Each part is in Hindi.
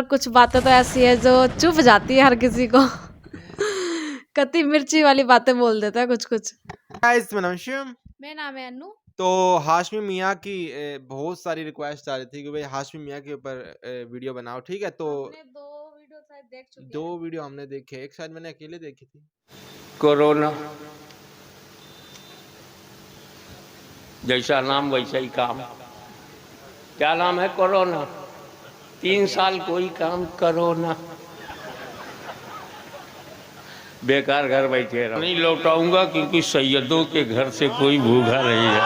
कुछ बातें तो ऐसी है जो चुभ जाती है हर किसी को। कति मिर्ची वाली बातें बोल देता है कुछ कुछ। गाइस मेरा नाम शिवम। मेरा नाम है अनु। तो हाशमी मियाँ की बहुत सारी रिक्वेस्ट आ रही थी कि भाई हाशमी मियाँ के ऊपर वीडियो बनाओ, ठीक है। तो हमने दो वीडियो शायद देख चुके हैं। दो वीडियो हमने देखे, एक शायद मैंने अकेले देखी थी। कोरोना जैसा नाम वैसा ही काम। क्या नाम है? कोरोना। 3 साल कोई काम करो ना, बेकार घर बैठे रहो। नहीं लौटाऊंगा क्योंकि सैयदों के घर से कोई भूखा नहीं है।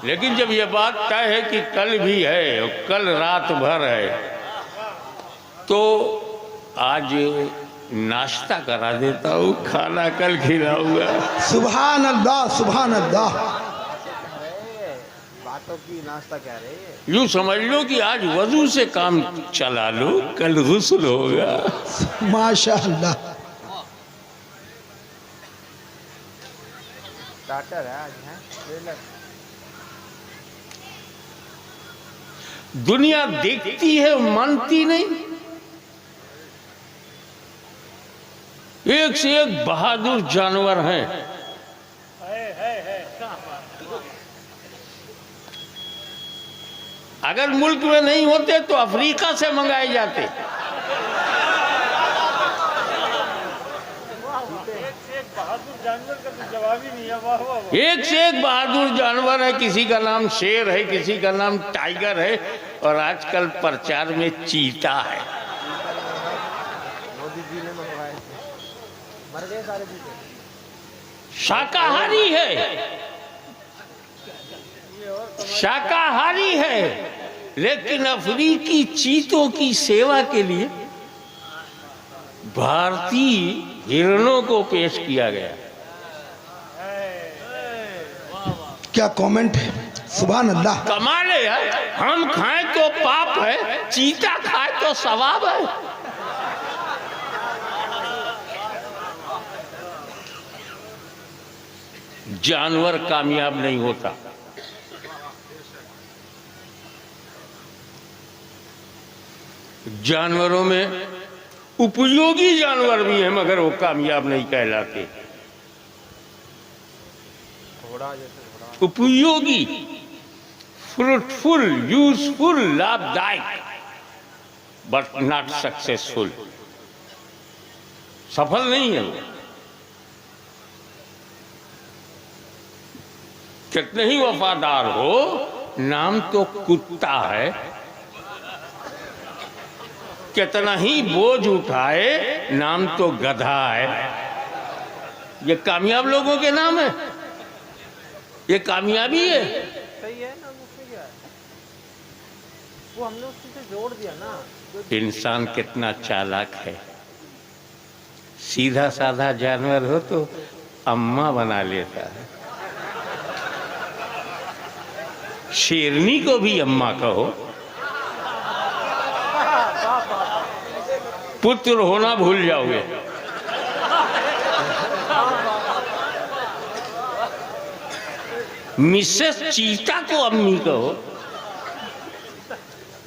लेकिन जब ये बात तय है कि कल भी है और कल रात भर है, तो आज नाश्ता करा देता हूँ, खाना कल खिलाऊंगा। सुभान अल्लाह सुभान अल्लाह। बातों की नाश्ता क्या रही है? यूं समझ लो कि आज वजू से काम चला लो, कल गुस्ल होगा। माशाअल्लाह। स्टार्टर है आज, है ट्रेलर। दुनिया देखती है, मानती नहीं। एक से एक बहादुर जानवर हैं। अगर मुल्क में नहीं होते तो अफ्रीका से मंगाए जाते। एक से एक बहादुर जानवर है। किसी का नाम शेर है, किसी का नाम टाइगर है, और आजकल प्रचार में चीता है। मोदी जी ने मंगवाए थे, मर गए सारे चीते। शाकाहारी है, शाकाहारी है, लेकिन अफ्रीकी चीतों की सेवा के लिए भारतीय हिरणों को पेश किया गया। क्या कमेंट है? सुभान अल्लाह। कमाल है यार। हम खाएं तो पाप है, चीता खाए तो सवाब है। जानवर कामयाब नहीं होता। जानवरों में उपयोगी जानवर भी हैं, मगर वो कामयाब नहीं कहलाते। घोड़ा जैसे घोड़ा। उपयोगी, फ्रूटफुल, यूजफुल, लाभदायक, बट नॉट सक्सेसफुल। सफल नहीं है वो। कितने ही वफादार हो, नाम तो कुत्ता है। कितना ही बोझ उठाए, नाम तो गधा है। ये कामयाब लोगों के नाम है, ये कामयाबी है। सही है ना, उसमें क्या है? वो हमने उसी से जोड़ दिया ना। इंसान कितना चालाक है। सीधा साधा जानवर हो तो अम्मा बना लेता है। शेरनी को भी अम्मा कहो, पुत्र होना भूल जाओगे। मिसेस चीता को अम्मी कहो,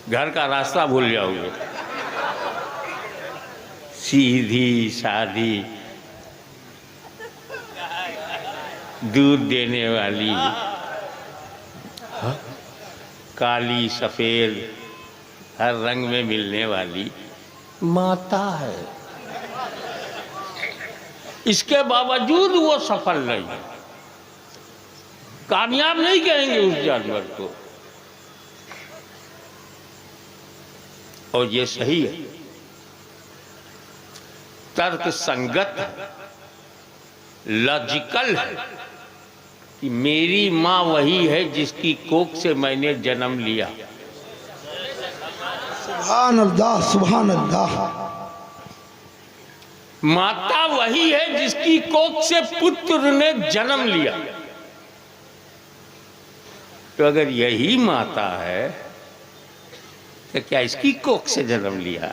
घर का रास्ता भूल जाओगे। सीधी सादी, दूध देने वाली, काली सफेद हर रंग में मिलने वाली माता है। इसके बावजूद वो सफल नहीं है, कामयाब नहीं कहेंगे उस जानवर को। और ये सही है, तर्क संगत है, लॉजिकल है कि मेरी माँ वही है जिसकी कोख से मैंने जन्म लिया। सुभान अल्लाह सुभान अल्लाह। माता वही है जिसकी कोख से पुत्र ने जन्म लिया। तो अगर यही माता है तो क्या इसकी कोख से जन्म लिया?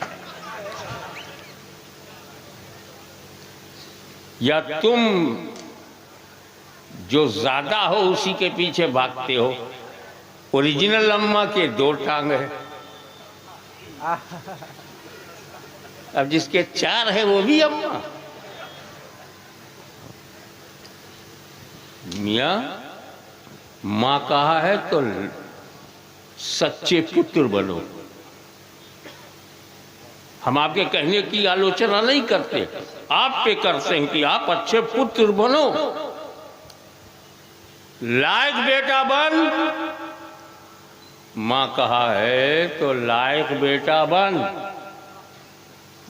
या तुम जो ज्यादा हो उसी के पीछे भागते हो। ओरिजिनल अम्मा के 2 टांग है, अब जिसके 4 है वो भी अम्मा। मियाँ माँ कहा है तो सच्चे पुत्र बनो। हम आपके कहने की आलोचना नहीं करते, आप पे करते हैं कि आप अच्छे पुत्र बनो, लायक बेटा बन। माँ कहा है तो लायक बेटा बन।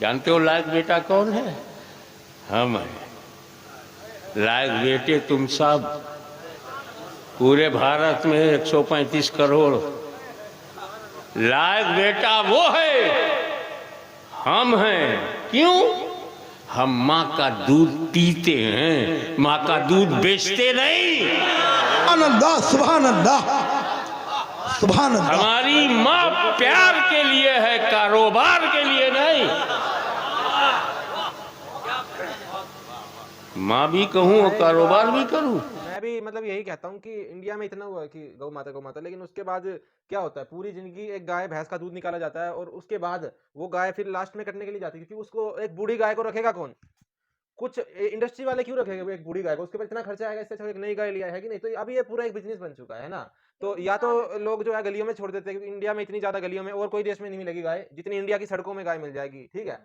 जानते हो लायक बेटा कौन है? हम हैं लायक बेटे। तुम सब पूरे भारत में 135 करोड़ लायक बेटा वो है, हम हैं। क्यों? हम माँ का दूध पीते हैं, माँ का दूध बेचते नहीं। अल्लाह सुभान अल्लाह सुभान अल्लाह। हमारी माँ प्यार के लिए है, कारोबार के लिए नहीं। माँ भी कहूँ और कारोबार भी करूँ। मैं भी मतलब यही कहता हूँ कि इंडिया में इतना हुआ है कि गौ माता, लेकिन उसके बाद क्या होता है, पूरी जिंदगी एक गाय भैंस का दूध निकाला जाता है और उसके बाद वो गाय फिर लास्ट में कटने के लिए जाती है, क्योंकि उसको एक बूढ़ी गाय को रखेगा कौन? कुछ इंडस्ट्री वाले क्यों रखेंगे वो एक बूढ़ी गाय को? उसके बाद इतना खर्चा आएगा, इससे अच्छा एक नई गाय लिया है कि नहीं? तो अभी ये पूरा एक बिजनेस बन चुका है ना। तो या तो लोग जो है गलियों में छोड़ देते हैं, क्योंकि इंडिया में इतनी ज्यादा गलियों में और कोई देश में नहीं मिलेगी गाय जितनी इंडिया की सड़कों में गाय मिल जाएगी, ठीक है?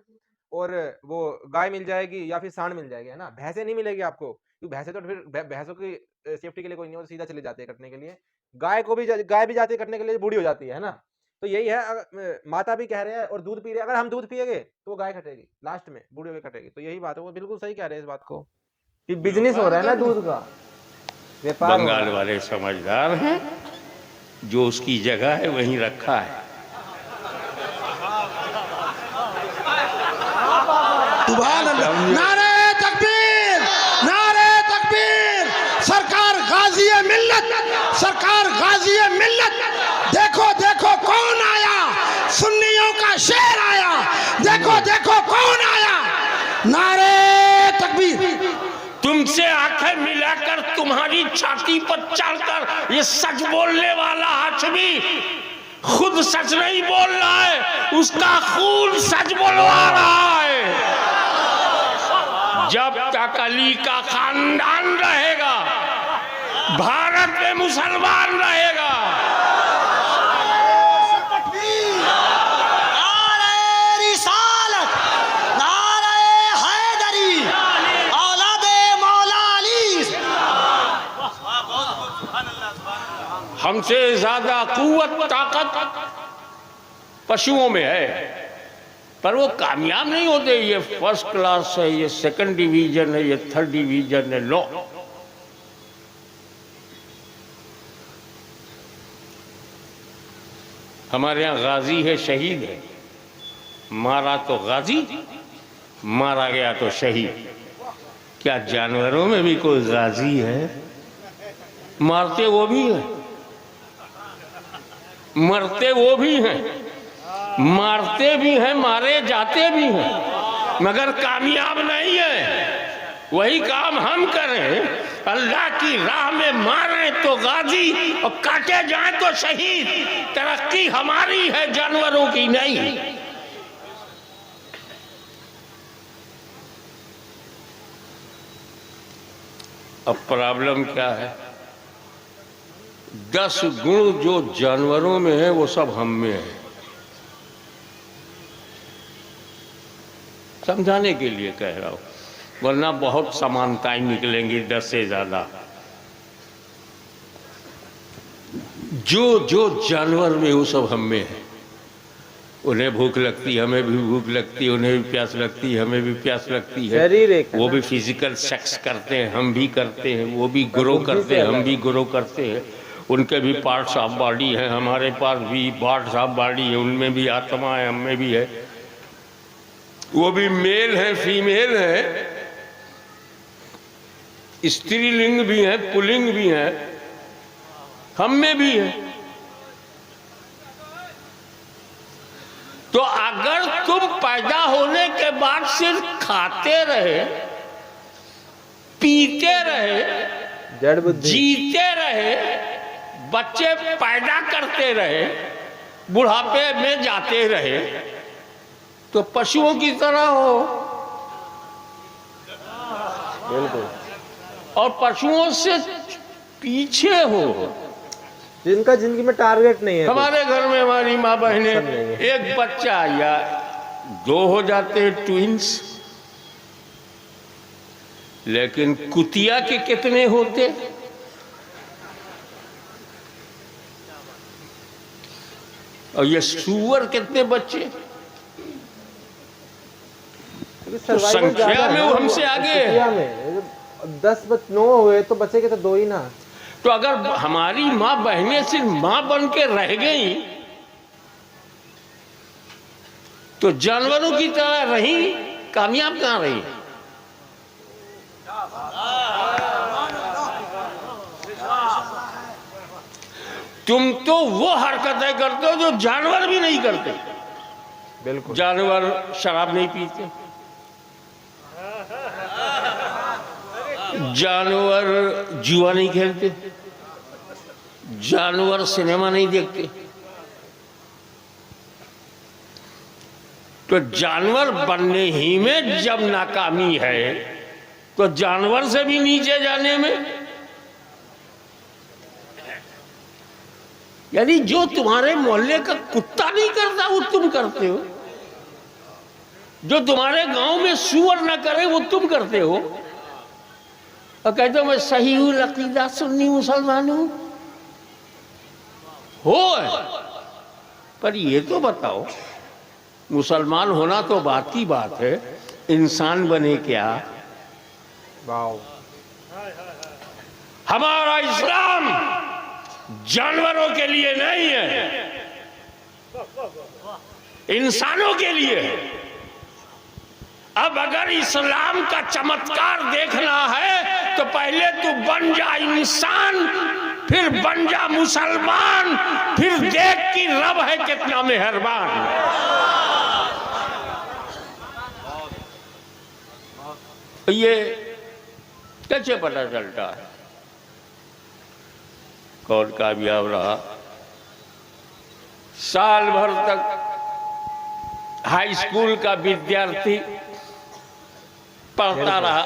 और वो गाय मिल जाएगी या फिर सांड मिल जाएगी, है ना। भैंसे नहीं मिलेगी आपको, क्योंकि भैंसे तो फिर भैंसों की सेफ्टी के लिए कोई नहीं हो, सीधा चले जाते हैं कटने के लिए। गाय भी जाती है कटने के लिए, बूढ़ी हो जाती है ना। तो यही है, माता भी कह रहे हैं और दूध पी रहे हैं, अगर हम दूध पिएंगे तो वो गाय कटेगी लास्ट में, बूढ़ी होकर कटेगी। तो यही बात है, वो बिल्कुल सही कह रहे हैं इस बात को कि बिजनेस हो रहा है ना दूध का, व्यापार। बंगाल वाले समझदार हैं, जो उसकी जगह है वहीं रखा है। सुभान अल्लाह। नारे तकबीर, नारे तकबीर। सरकार गाजी मिल्लत, सरकार गाजी मिल्लत। देखो देखो कौन आया, सुन्नियों का शेर आया। देखो देखो कौन आया। नारे तकबीर। तुमसे आंखें मिलाकर तुम्हारी छाती पर चढ़कर ये सच बोलने वाला हाशमी खुद सच नहीं बोल रहा है, उसका खून सच बोलवा रहा है। जब तक अली का खानदान रहेगा, भारत में मुसलमान रहेगा। नारे रिसालत, नारे हैदरी, औलादे मौला अली। हमसे ज्यादा कुव्वत ताकत पशुओं में है, पर वो कामयाब नहीं होते। ये फर्स्ट क्लास है, ये सेकंड डिवीजन है, ये थर्ड डिवीजन है। लो, हमारे यहाँ गाजी है, शहीद है। मारा तो गाजी, मारा गया तो शहीद। क्या जानवरों में भी कोई गाजी है? मारते वो भी है, मरते वो भी हैं, मारते भी हैं, मारे जाते भी हैं, मगर कामयाब नहीं है। वही काम हम करें, अल्लाह की राह में मारे तो गाजी और काटे जाए तो शहीद। तरक्की हमारी है, जानवरों की नहीं। अब प्रॉब्लम क्या है? 10 गुण जो जानवरों में है वो सब हम में है। समझाने के लिए कह रहा हूं, वरना बहुत समानताएं निकलेंगी 10 से ज्यादा। जो जो जानवर में वो सब हम में है। उन्हें भूख लगती, हमें भी भूख लगती, उन्हें भी प्यास लगती, हमें भी प्यास लगती है। वो भी फिजिकल सेक्स करते हैं, हम भी करते हैं। वो भी ग्रो करते हैं, हम भी ग्रो करते हैं। उनके भी पार्ट्स ऑफ बॉडी हैं, हमारे पास भी पार्ट्स ऑफ बॉडी है। उनमें भी आत्मा है, हमें भी है। वो भी मेल है, फीमेल है, स्त्रीलिंग भी है, पुल्लिंग भी है, हम में भी है। तो अगर तुम पैदा होने के बाद सिर्फ खाते रहे, पीते रहे, जड़ बुद्धि। जीते रहे, बच्चे पैदा करते रहे, बुढ़ापे में जाते रहे, तो पशुओं की तरह हो। बिल्कुल। और पशुओं से पीछे हो। जिनका जिंदगी में टारगेट नहीं है। हमारे घर में हमारी माँ बहनें सब नहीं है। एक बच्चा या दो हो जाते ट्विंस, लेकिन कुतिया के कितने होते। और ये सुअर कितने बच्चे, तो संख्या में वो हमसे आगे है। में 9 हुए तो बचे के तो 2 ही ना। तो अगर हमारी माँ बहनें सिर्फ माँ बन के रह गई तो जानवरों की तरह रही, कामयाब कहां रही। तुम तो वो हरकतें करते हो जो जानवर भी नहीं करते। बिल्कुल। जानवर शराब नहीं पीते, जानवर जुआ नहीं खेलते, जानवर सिनेमा नहीं देखते। तो जानवर बनने ही में जब नाकामी है तो जानवर से भी नीचे जाने में, यानी जो तुम्हारे मोहल्ले का कुत्ता नहीं करता वो तुम करते हो, जो तुम्हारे गांव में सुअर ना करे वो तुम करते हो। और कहते हो मैं सही हूं, अकीदा सुन्नी मुसलमान हूं। हो, पर ये तो बताओ, मुसलमान होना तो बात की बात है, इंसान बने क्या। वाओ। हमारा इस्लाम जानवरों के लिए नहीं है, इंसानों के लिए है। अब अगर इस्लाम का चमत्कार देखना है तो पहले तू बन जा इंसान, फिर बन जा मुसलमान, फिर देख कि रब है कितना मेहरबान। ये कैसे पता चलता है कौन कामयाब रहा। साल भर तक हाई स्कूल का विद्यार्थी पढ़ता रहा,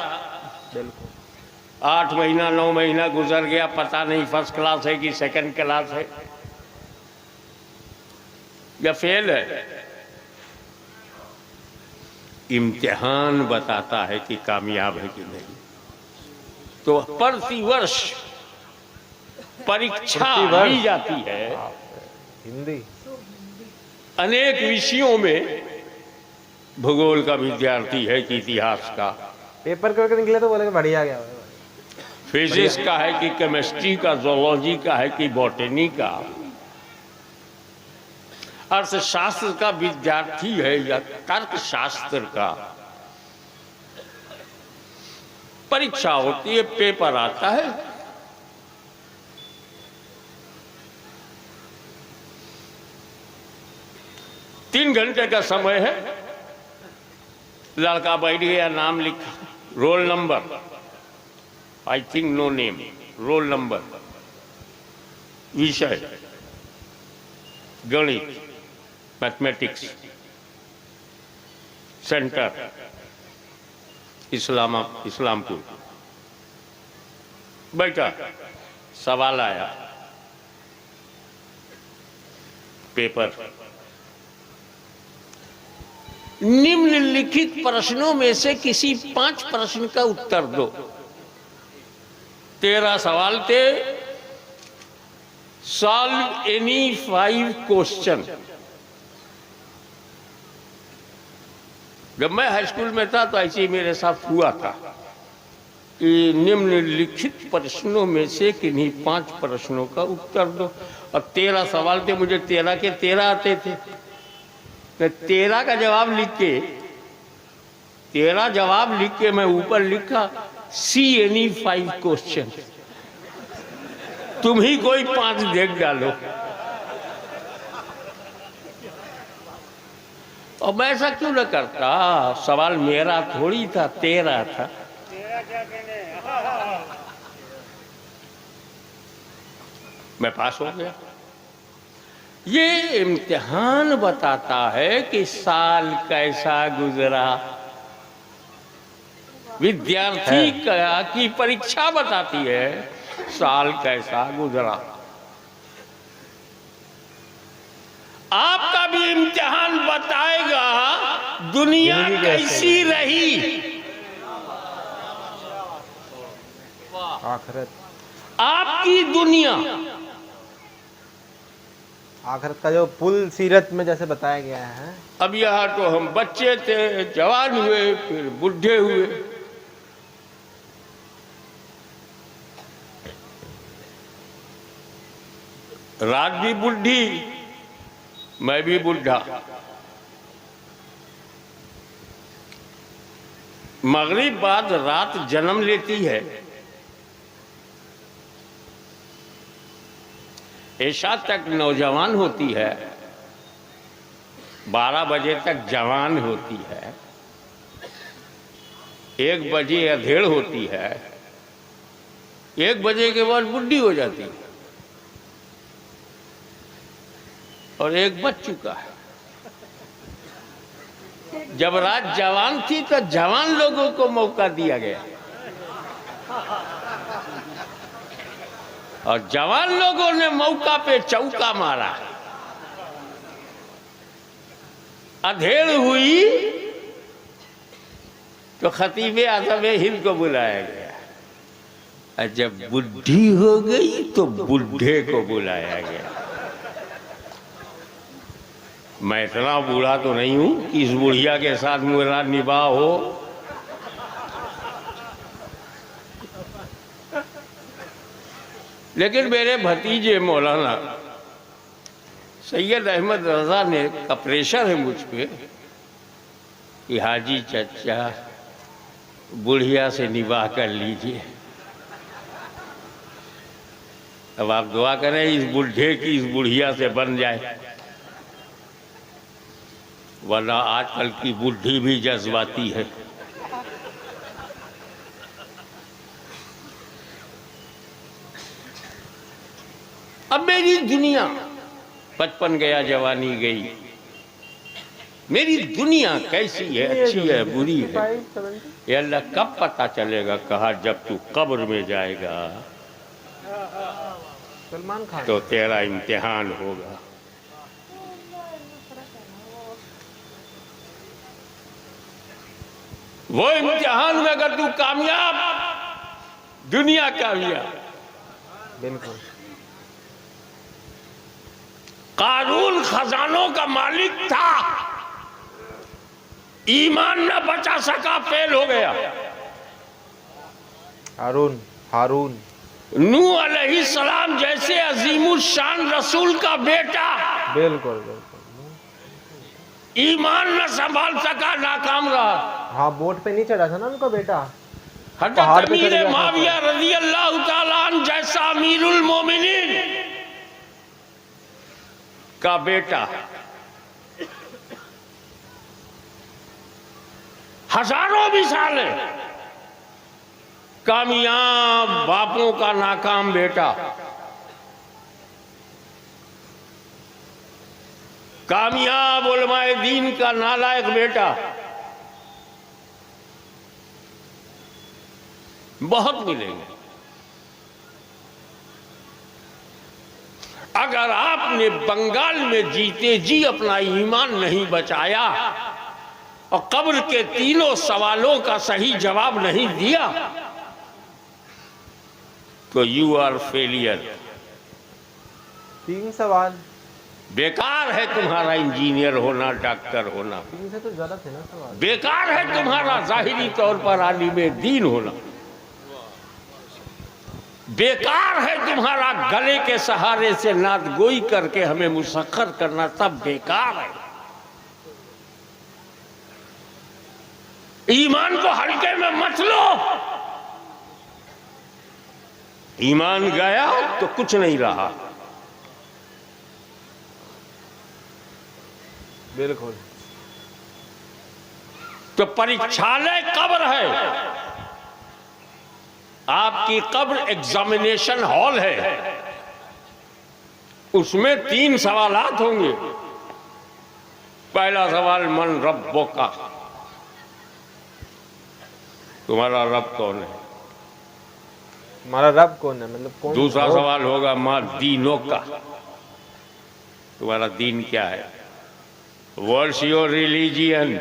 8 महीना 9 महीना गुजर गया, पता नहीं फर्स्ट क्लास है कि सेकंड क्लास है या फेल है। इम्तिहान बताता है कि कामयाब है कि नहीं। तो प्रतिवर्ष परीक्षा ली जाती है हिंदी अनेक विषयों में। भूगोल का विद्यार्थी है कि इतिहास का, पेपर करके निकले तो बोले बढ़िया गया। फिजिक्स का है कि केमिस्ट्री का, जोलॉजी का है कि बॉटनी का, अर्थशास्त्र का विद्यार्थी है या तर्कशास्त्र का। परीक्षा होती है, पेपर आता है, तीन घंटे का समय है। लड़का बैठ गया, नाम लिखा, roll number, I think no name, roll number, विषय गणित, मैथमेटिक्स, सेंटर इस्लामपुर। बैठा, सवाल आया, पेपर, निम्नलिखित प्रश्नों में से किसी 5 प्रश्न का उत्तर दो। 13 सवाल थे। Solve any 5 question. जब मैं हाई स्कूल में था तो ऐसे ही मेरे साथ हुआ था कि निम्नलिखित प्रश्नों में से किन्हीं 5 प्रश्नों का उत्तर दो। और 13 सवाल थे, मुझे 13 के 13 आते थे। मैं 13 का जवाब लिख के, 13 जवाब लिख के मैं ऊपर लिखा सी एनी 5 क्वेश्चन। तुम ही कोई 5 देख डालो। और मैं ऐसा क्यों न करता, सवाल मेरा थोड़ी था, 13 था। मैं पास हो गया। ये इम्तिहान बताता है कि साल कैसा गुजरा। विद्यार्थी की परीक्षा बताती है साल कैसा गुजरा। आपका भी इम्तिहान बताएगा दुनिया कैसी रही। आखिरत, आपकी दुनिया, आखिरत का जो पुल सीरत में जैसे बताया गया है। अब यहाँ तो हम बच्चे थे, जवान हुए, फिर बुढ़े हुए। रात भी बुढ़ी, मैं भी बुढ़ा। मगरिब बाद रात जन्म लेती है। ऐशा तक नौजवान होती है, 12 बजे तक जवान होती है, 1 बजे अधेड़ होती है, 1 बजे के बाद बुढ़ी हो जाती है और 1 बज चुका है। जब रात जवान थी तो जवान लोगों को मौका दिया गया और जवान लोगों ने मौका पे चौका मारा। अधेड़ हुई तो खतीबे आज़म हिंद को बुलाया गया और जब बुढ़ी हो गई तो बुढ़े को बुलाया गया। मैं इतना बूढ़ा तो नहीं हूं कि इस बुढ़िया के साथ मेरा निभाह हो, लेकिन मेरे भतीजे मौलाना सैयद अहमद रजा ने का प्रेशर है मुझ पे कि हाजी चचा बुढ़िया से निभाह कर लीजिए। अब आप दुआ करें इस बुढ़े की इस बुढ़िया से बन जाए, वरना आजकल की बुढ़ी भी जज्बाती है। अब मेरी दुनिया, बचपन गया जवानी गई, मेरी दुनिया कैसी है, अच्छी है बुरी है, ये अल्लाह कब पता चलेगा। कहा जब तू कब्र में जाएगा सलमान खान तो तेरा इम्तिहान होगा। वो इम्तिहान में अगर तू कामयाब, दुनिया कामयाब। बिल्कुल। कारून खजानों का मालिक था, ईमान न बचा सका, फेल हो गया। हारून नूह अलैहिस्सलाम जैसे अजीमुल शान रसूल का बेटा, बिल्कुल ईमान न संभाल सका, नाकाम रहा। हाँ, बोट पे नहीं चढ़ा था ना उनका बेटा, हज़रत अमीर माविया रज़ी अल्लाह ताला अन्हु जैसा अमीरुल मोमिनीन का बेटा, हजारों मिसाल है, कामयाब बापों का नाकाम बेटा, कामयाब उलमाए दीन का नालायक बेटा, बहुत मिलेंगे। अगर आपने बंगाल में जीते जी अपना ईमान नहीं बचाया और कब्र के तीनों सवालों का सही जवाब नहीं दिया तो यू आर फेलियर। 3 सवाल, बेकार है तुम्हारा इंजीनियर होना, डॉक्टर होना, 3 से तो ज्यादा थे ना सवाल। बेकार है तुम्हारा जाहिरी तौर पर आलिम दीन होना, बेकार है तुम्हारा गले के सहारे से नात गोई करके हमें मुसख्खर करना, सब बेकार है। ईमान को हल्के में मत लो, ईमान गया तो कुछ नहीं रहा। बिल्कुल। तो परीक्षालय कब्र है, आपकी कब्र एग्जामिनेशन हॉल है। उसमें 3 सवालात होंगे। पहला सवाल मन रब्बो का, तुम्हारा रब कौन है। हमारा रब कौन है, मतलब कौन। दूसरा सवाल होगा माँ दीनों का, तुम्हारा दीन क्या है, व्हाट्स योर रिलीजियन,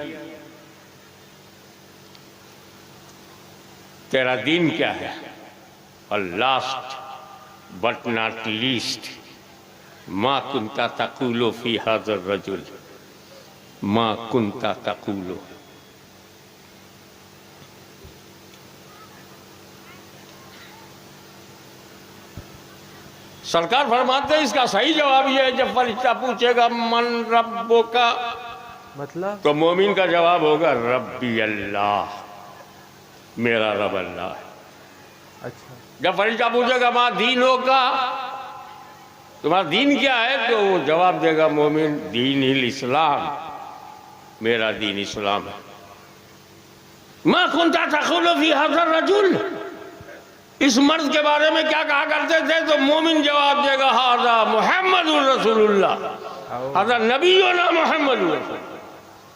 तेरा दीन क्या है। और लास्ट बट नॉट लीस्ट, माँ कुंता तकुलो फी हाज़र रजुल, माँ कुंता तकुलो। सरकार फरमाते हैं इसका सही जवाब ये है, जब फरिश्ता पूछेगा मन रब्बो का, मतलब तो मोमिन का जवाब होगा रब्बी अल्लाह, मेरा रब अल्लाह है। अच्छा, जब फरिश्ता पूछेगा माँ दीनों का, तुम्हारा दीन क्या है, तो वो जवाब देगा मोमिन दीन हिल इस्लाम, मेरा दीन इस्लाम है। माँ कुंता तकुलो फी हाज़र रजुल, इस मर्द के बारे में क्या कहा करते थे, तो मोमिन जवाब देगा हाज़ा मुहम्मदुर रसूलुल्लाह, हाज़ा नबीयुना मुहम्मदुर रसूलुल्लाह,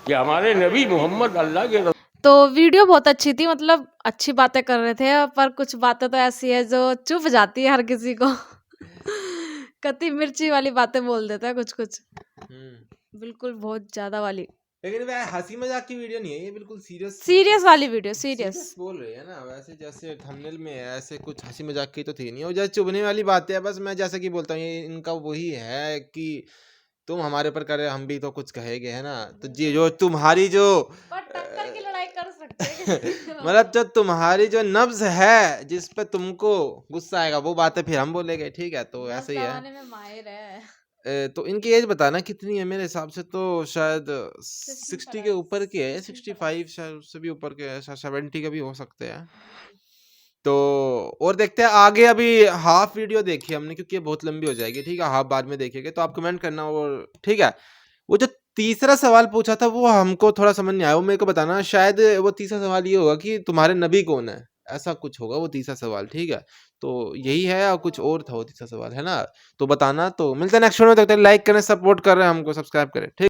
कि हमारे नबी मोहम्मद अल्लाह के रसूल। तो वीडियो बहुत अच्छी थी, मतलब अच्छी बातें कर रहे थे, पर कुछ बातें तो ऐसी है जो चुभ जाती है हर किसी को। कति मिर्ची वाली बातें बोल देता है कुछ कुछ, बिल्कुल बहुत ज्यादा वाली। लेकिन वह हंसी मजाक की वीडियो नहीं है, ये बिल्कुल सीरियस वाली वीडियो, सीरियस बोल रही है ना। वैसे जैसे थंबनेल में है, ऐसे कुछ हंसी मजाक की तो थी नहीं, और जैसे चुभने वाली बातें है। बस मैं जैसा कि बोलता हूँ, ये इनका वही है कि तुम हमारे ऊपर करे, हम भी तो कुछ कहेंगे, है ना। तो जी जो तुम्हारी जो पर टक्कर की लड़ाई कर सकते हैं किसी से। मतलब जो तुम्हारी जो नब्ज है, जिस पे तुमको गुस्सा आएगा, वो बातें फिर हम बोलेंगे, ठीक है। तो ऐसे ही है। दबाने में माहिर है। तो इनकी एज बताना कितनी है। मेरे हिसाब से तो शायद 60 के ऊपर की है, 65 शायद, उससे भी ऊपर के है, शायद 70 के भी हो सकते हैं। तो और देखते हैं आगे। अभी हाफ वीडियो देखी हमने, क्योंकि ये बहुत लंबी हो जाएगी, ठीक है। हाफ बाद में देखेंगे, तो आप कमेंट करना। और ठीक है, वो जो तीसरा सवाल पूछा था वो हमको थोड़ा समझ नहीं आया, वो मेरे को बताना। शायद वो तीसरा सवाल ये होगा कि तुम्हारे नबी कौन है, ऐसा कुछ होगा वो तीसरा सवाल, ठीक है। तो यही है, और कुछ और था वो तीसरा सवाल, है ना। तो बताना। तो मिलते हैं नेक्स्ट वीडियो में, तब तक लाइक करें, सपोर्ट कर रहे हैं हमको, सब्सक्राइब करें, ठीक।